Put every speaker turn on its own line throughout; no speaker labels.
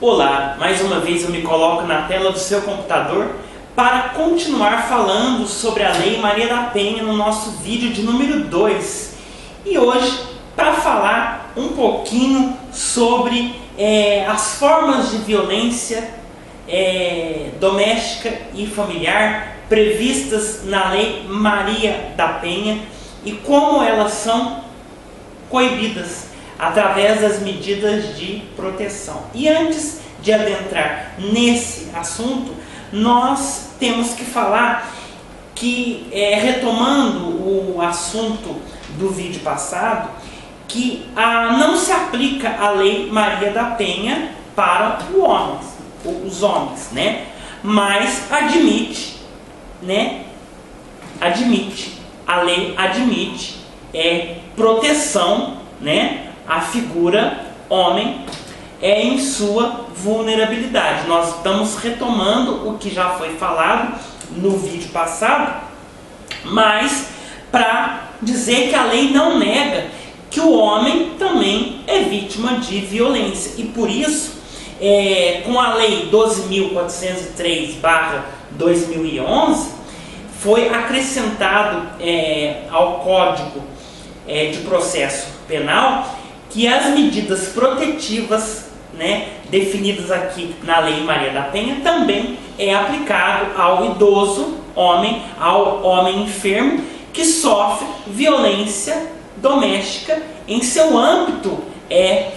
Olá, mais uma vez eu me coloco na tela do seu computador para continuar falando sobre a Lei Maria da Penha no nosso vídeo de número 2. E hoje, para falar um pouquinho sobre as formas de violência doméstica e familiar previstas na Lei Maria da Penha e como elas são coibidas através das medidas de proteção. E antes de adentrar nesse assunto, nós temos que falar que, retomando o assunto do vídeo passado, que não se aplica a Lei Maria da Penha para os homens, né? Mas a lei admite proteção, né, a figura homem em sua vulnerabilidade. Nós estamos retomando o que já foi falado no vídeo passado, mas para dizer que a lei não nega que o homem também é vítima de violência. E por isso, com a lei 12.403/2011, foi acrescentado ao Código de Processo Penal que as medidas protetivas, né, definidas aqui na Lei Maria da Penha também é aplicado ao idoso homem, ao homem enfermo que sofre violência doméstica em seu âmbito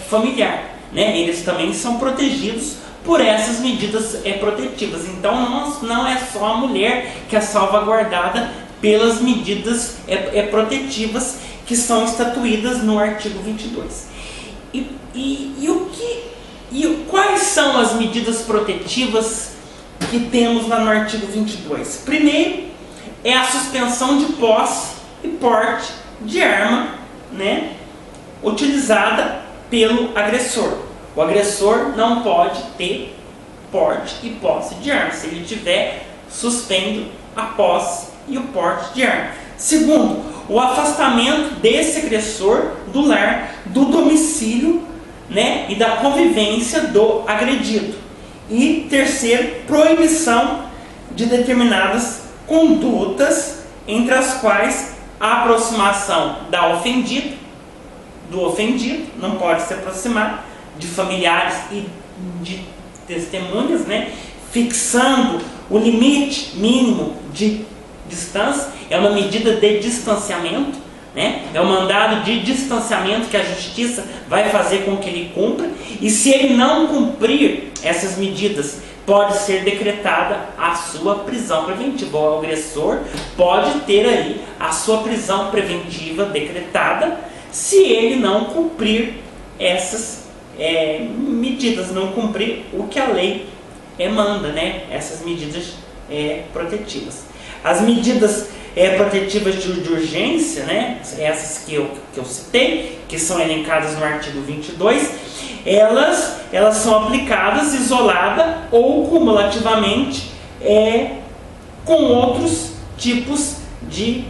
familiar, né? Eles também são protegidos por essas medidas protetivas. Então não é só a mulher que é salvaguardada pelas medidas protetivas que são estatuídas no artigo 22. Quais são as medidas protetivas que temos lá no artigo 22? Primeiro, é a suspensão de posse e porte de arma, né, utilizada pelo agressor. O agressor não pode ter porte e posse de arma. Se ele tiver, suspende a posse e o porte de arma. Segundo, o afastamento desse agressor do lar, do domicílio, né, e da convivência do agredido. E terceiro, proibição de determinadas condutas, entre as quais a aproximação do ofendido, não pode se aproximar de familiares e de testemunhas, né, fixando o limite mínimo de distância. É uma medida de distanciamento, né? É um mandado de distanciamento que a justiça vai fazer com que ele cumpra, e se ele não cumprir essas medidas, pode ser decretada a sua prisão preventiva. O agressor pode ter aí a sua prisão preventiva decretada se ele não cumprir essas medidas, não cumprir o que a lei manda, né? Essas medidas protetivas. As medidas protetivas de urgência, né, essas que eu citei, que são elencadas no artigo 22, elas são aplicadas isolada ou cumulativamente com outros tipos de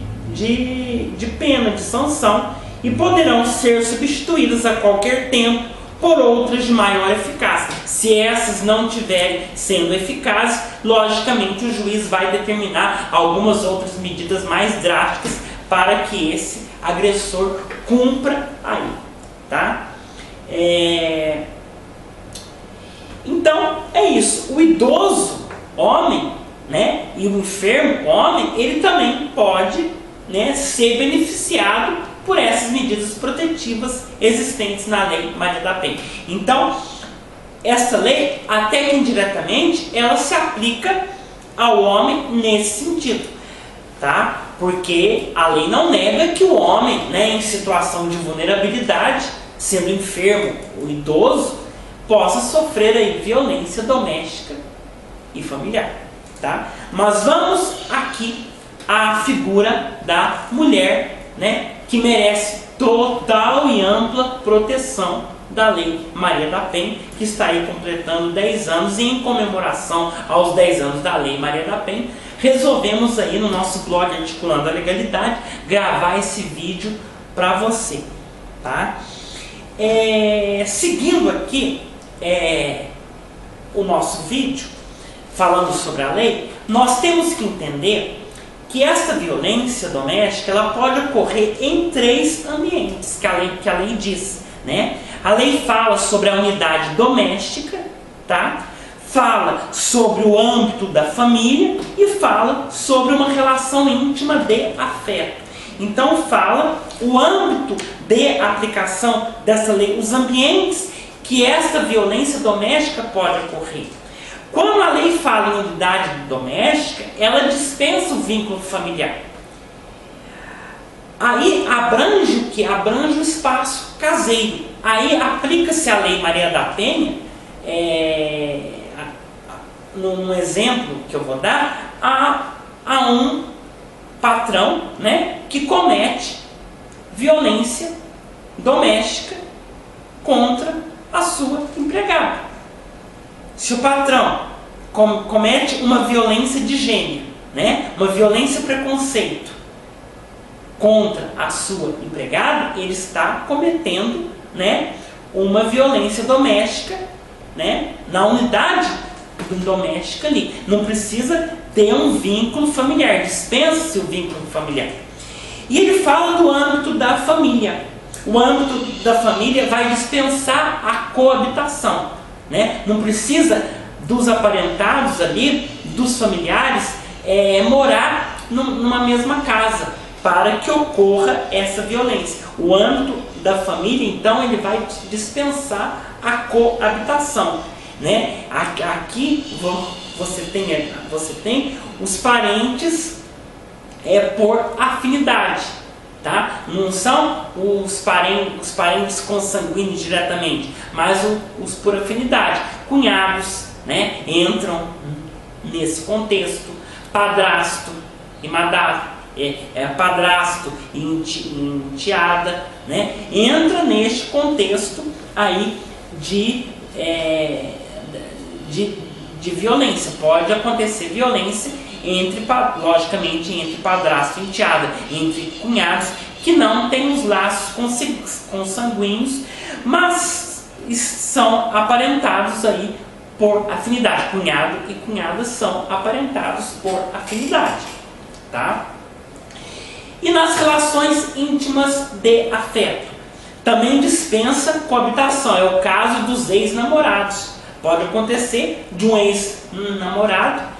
pena, de sanção, e poderão ser substituídas a qualquer tempo por outras de maior eficácia. Se essas não estiverem sendo eficazes, logicamente o juiz vai determinar algumas outras medidas mais drásticas para que esse agressor cumpra aí, tá? Então é isso. O idoso homem, né, e o enfermo homem, ele também pode, né, ser beneficiado por essas medidas protetivas existentes na Lei Maria da Penha. Então, essa lei, até que indiretamente, ela se aplica ao homem nesse sentido, tá? Porque a lei não nega que o homem, né, em situação de vulnerabilidade, sendo enfermo ou idoso, possa sofrer aí violência doméstica e familiar, tá? Mas vamos aqui à figura da mulher, né, que merece total e ampla proteção da Lei Maria da Penha, que está aí completando 10 anos, e em comemoração aos 10 anos da Lei Maria da Penha, resolvemos aí no nosso blog Articulando a Legalidade gravar esse vídeo para você, tá? Seguindo aqui o nosso vídeo, falando sobre a lei, nós temos que entender que essa violência doméstica ela pode ocorrer em 3 ambientes que a lei diz, né? A lei fala sobre a unidade doméstica, tá? Fala sobre o âmbito da família e fala sobre uma relação íntima de afeto. Então fala o âmbito de aplicação dessa lei, os ambientes que essa violência doméstica pode ocorrer. Quando a lei fala em unidade doméstica, ela dispensa o vínculo familiar. Aí abrange o que? Abrange o espaço caseiro. Aí aplica-se a Lei Maria da Penha, num exemplo que eu vou dar, a um patrão, né, que comete violência doméstica contra a sua empregada. Se o patrão comete uma violência de gênero, né, uma violência preconceito contra a sua empregada, ele está cometendo, né, uma violência doméstica, né, na unidade doméstica ali. Não precisa ter um vínculo familiar, dispensa-se o vínculo familiar. E ele fala do âmbito da família. O âmbito da família vai dispensar a coabitação, né? Não precisa dos aparentados ali, dos familiares, morar numa mesma casa para que ocorra essa violência. O âmbito da família, então, ele vai dispensar a coabitação, né? Aqui você tem os parentes por afinidade, tá? Não são os parentes consanguíneos diretamente, mas os por afinidade. Cunhados, né, entram nesse contexto. Padrasto e madrasta, padrasto e enteada, né, entra neste contexto aí de violência. Pode acontecer violência logicamente entre padrasto e enteada, entre cunhados que não têm os laços consanguíneos, mas são aparentados aí por afinidade. Cunhado e cunhada são aparentados por afinidade, tá? E nas relações íntimas de afeto, também dispensa coabitação. É o caso dos ex-namorados. Pode acontecer de um ex-namorado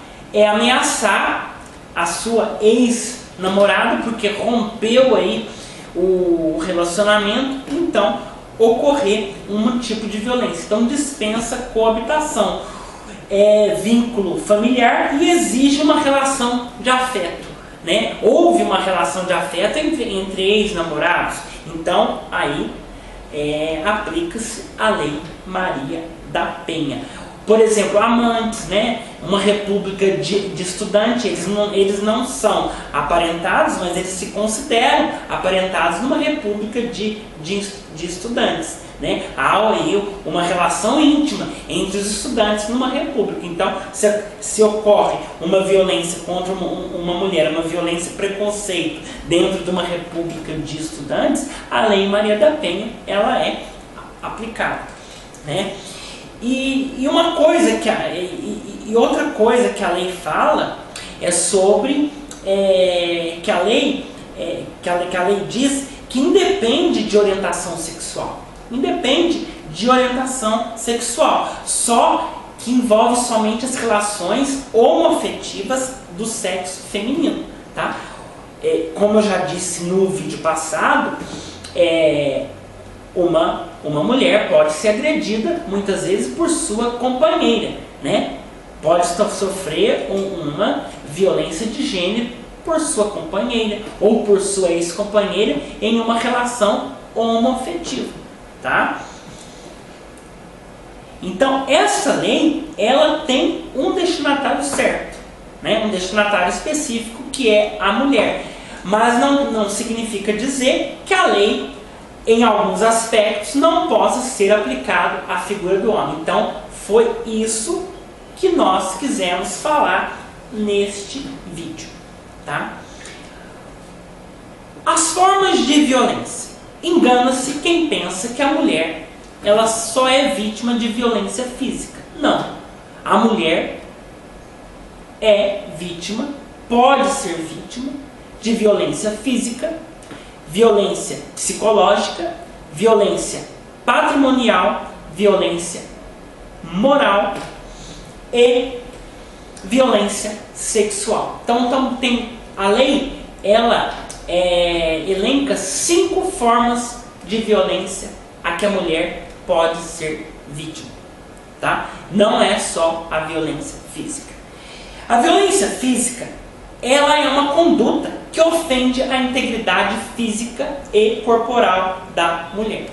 ameaçar a sua ex-namorada porque rompeu aí o relacionamento, então ocorrer um tipo de violência. Então dispensa coabitação, vínculo familiar e exige uma relação de afeto, né? Houve uma relação de afeto entre ex-namorados, então aí aplica-se a Lei Maria da Penha. Por exemplo, amantes, né? Uma república de estudante, eles não são aparentados, mas eles se consideram aparentados numa república de estudantes, né? Há aí uma relação íntima entre os estudantes numa república. Então, se ocorre uma violência contra uma mulher, uma violência preconceito dentro de uma república de estudantes, a Lei Maria da Penha ela é aplicada, né? E outra coisa que a lei fala é sobre que a lei diz que independe de orientação sexual. Independe de orientação sexual. Só que envolve somente as relações homoafetivas do sexo feminino, tá? Como eu já disse no vídeo passado, uma mulher pode ser agredida muitas vezes por sua companheira, né? Pode sofrer uma violência de gênero por sua companheira ou por sua ex-companheira em uma relação homoafetiva, tá? Então essa lei ela tem um destinatário certo, né? Um destinatário específico que é a mulher, mas não significa dizer que a lei em alguns aspectos não possa ser aplicado à figura do homem. Então foi isso que nós quisemos falar neste vídeo, tá? As formas de violência. Engana-se quem pensa que a mulher ela só é vítima de violência física. Não. a mulher é vítima, pode ser vítima de violência física, violência psicológica, violência patrimonial, violência moral e violência sexual. Então a lei, ela elenca 5 formas de violência a que a mulher pode ser vítima, tá? Não é só a violência física. A violência física, ela é uma conduta que ofende a integridade física e corporal da mulher.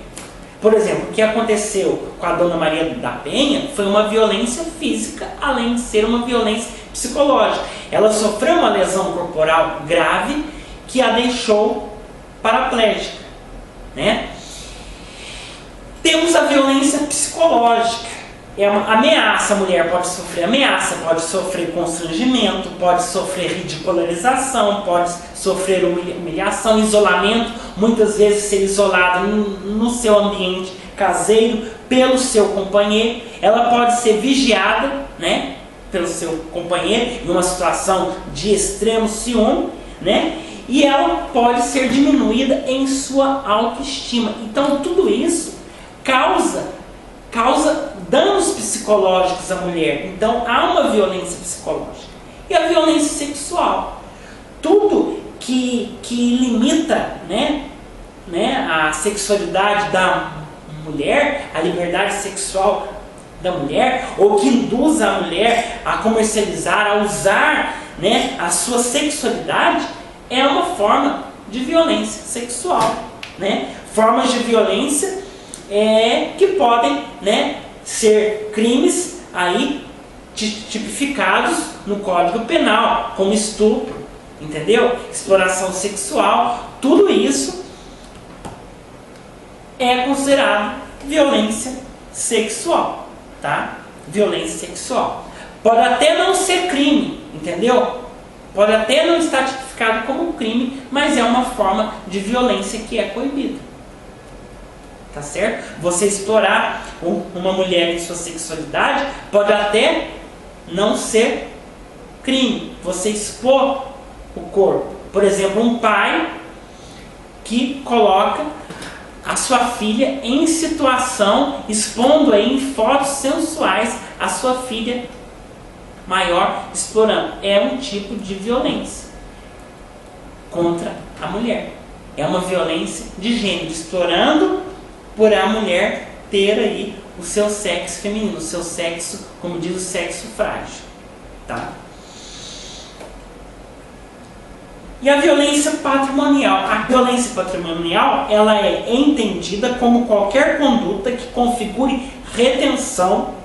Por exemplo, o que aconteceu com a Dona Maria da Penha foi uma violência física, além de ser uma violência psicológica. Ela sofreu uma lesão corporal grave que a deixou paraplégica, né? Temos a violência psicológica. É uma ameaça, a mulher pode sofrer ameaça, pode sofrer constrangimento, pode sofrer ridicularização, pode sofrer humilhação, isolamento, muitas vezes ser isolada no seu ambiente caseiro pelo seu companheiro. Ela pode ser vigiada, né, pelo seu companheiro em uma situação de extremo ciúme, né, e ela pode ser diminuída em sua autoestima. Então tudo isso causa danos psicológicos à mulher. Então há uma violência psicológica. E a violência sexual. Tudo que limita, né, a sexualidade da mulher, a liberdade sexual da mulher, ou que induz a mulher a comercializar, a usar, né, a sua sexualidade, é uma forma de violência sexual, né? Formas de violência que podem, né, ser crimes aí tipificados no Código Penal, como estupro, entendeu? Exploração sexual, tudo isso é considerado violência sexual, tá? Violência sexual. Pode até não ser crime, entendeu? Pode até não estar tipificado como crime, mas é uma forma de violência que é coibida. Tá certo? Você explorar uma mulher em sua sexualidade pode até não ser crime. Você expor o corpo. Por exemplo, um pai que coloca a sua filha em situação, expondo aí em fotos sensuais a sua filha maior, explorando. É um tipo de violência contra a mulher. É uma violência de gênero, explorando por a mulher ter aí o seu sexo feminino, o seu sexo, como diz, o sexo frágil, tá? E a violência patrimonial. A violência patrimonial, ela é entendida como qualquer conduta que configure retenção,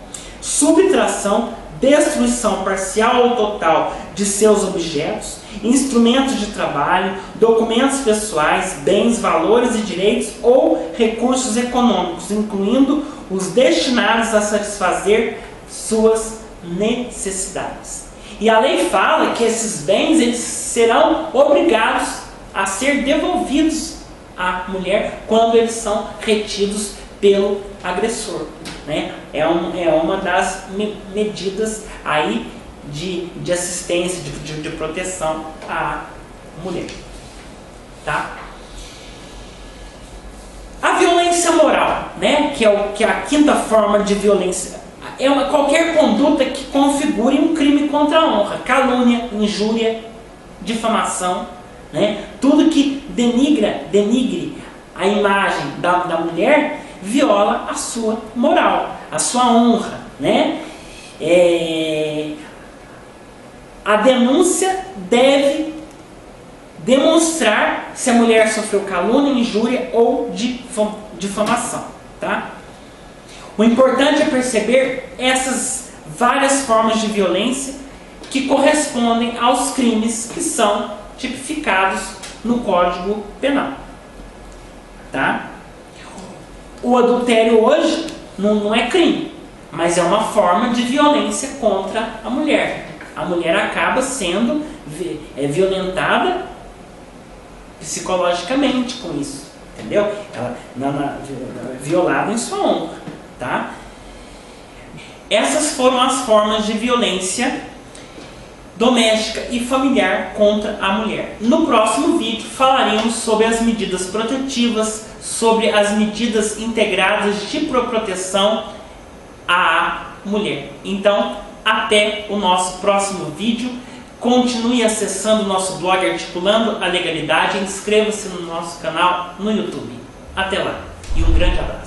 subtração, destruição parcial ou total de seus objetos, instrumentos de trabalho, documentos pessoais, bens, valores e direitos ou recursos econômicos, incluindo os destinados a satisfazer suas necessidades. E a lei fala que esses bens, eles serão obrigados a ser devolvidos à mulher quando eles são retidos pelo agressor, né? É uma das medidas aí de assistência, de proteção à mulher, tá? A violência moral, né? Que é a quinta forma de violência, é qualquer conduta que configure um crime contra a honra, calúnia, injúria, difamação, né? Tudo que denigre a imagem da mulher viola a sua moral, a sua honra, né? A denúncia deve demonstrar se a mulher sofreu calúnia, injúria ou difamação, tá? O importante é perceber essas várias formas de violência que correspondem aos crimes que são tipificados no Código Penal, tá? O adultério hoje não é crime, mas é uma forma de violência contra a mulher. A mulher acaba sendo violentada psicologicamente com isso, entendeu? Ela violada em sua honra, tá? Essas foram as formas de violência doméstica e familiar contra a mulher. No próximo vídeo falaremos sobre as medidas protetivas, sobre as medidas integradas de proteção à mulher. Então, até o nosso próximo vídeo. Continue acessando o nosso blog Articulando a Legalidade e inscreva-se no nosso canal no YouTube. Até lá e um grande abraço.